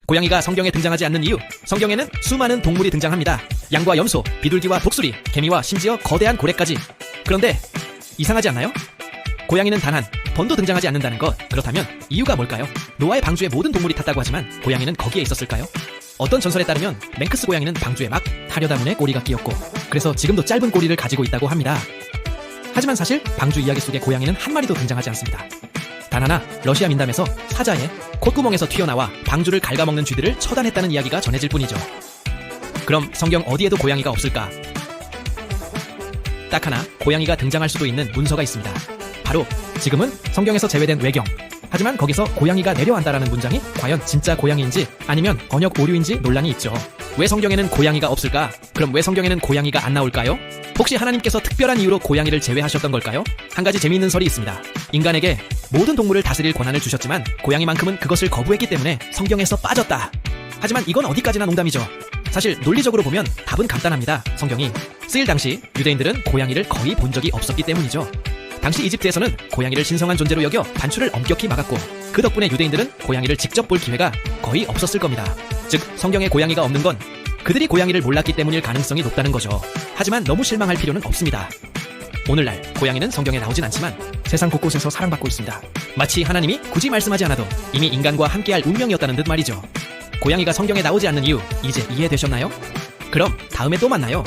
고양이가 성경에 등장하지 않는 이유, 성경에는 수많은 동물이 등장합니다. 양과 염소, 비둘기와 독수리, 개미와 심지어 거대한 고래까지. 그런데 이상하지 않나요? 고양이는 단 한 번도 등장하지 않는다는 것. 그렇다면 이유가 뭘까요? 노아의 방주에 모든 동물이 탔다고 하지만 고양이는 거기에 있었을까요? 어떤 전설에 따르면 맹크스 고양이는 방주에 막 타려다 문에 꼬리가 끼었고 그래서 지금도 짧은 꼬리를 가지고 있다고 합니다. 하지만 사실 방주 이야기 속에 고양이는 한 마리도 등장하지 않습니다. 단 하나 러시아 민담에서 사자의 콧구멍에서 튀어나와 방주를 갉아먹는 쥐들을 처단했다는 이야기가 전해질 뿐이죠. 그럼 성경 어디에도 고양이가 없을까? 딱 하나 고양이가 등장할 수도 있는 문서가 있습니다. 바로 지금은 성경에서 제외된 외경. 하지만 거기서 고양이가 내려앉다라는 문장이 과연 진짜 고양이인지 아니면 번역 오류인지 논란이 있죠. 왜 성경에는 고양이가 없을까? 그럼 왜 성경에는 고양이가 안 나올까요? 혹시 하나님께서 특별한 이유로 고양이를 제외하셨던 걸까요? 한 가지 재미있는 설이 있습니다. 인간에게 모든 동물을 다스릴 권한을 주셨지만 고양이만큼은 그것을 거부했기 때문에 성경에서 빠졌다. 하지만 이건 어디까지나 농담이죠. 사실 논리적으로 보면 답은 간단합니다. 성경이 쓰일 당시 유대인들은 고양이를 거의 본 적이 없었기 때문이죠. 당시 이집트에서는 고양이를 신성한 존재로 여겨 반출을 엄격히 막았고 그 덕분에 유대인들은 고양이를 직접 볼 기회가 거의 없었을 겁니다. 즉 성경에 고양이가 없는 건 그들이 고양이를 몰랐기 때문일 가능성이 높다는 거죠. 하지만 너무 실망할 필요는 없습니다. 오늘날 고양이는 성경에 나오진 않지만 세상 곳곳에서 사랑받고 있습니다. 마치 하나님이 굳이 말씀하지 않아도 이미 인간과 함께할 운명이었다는 듯 말이죠. 고양이가 성경에 나오지 않는 이유 이제 이해되셨나요? 그럼 다음에 또 만나요.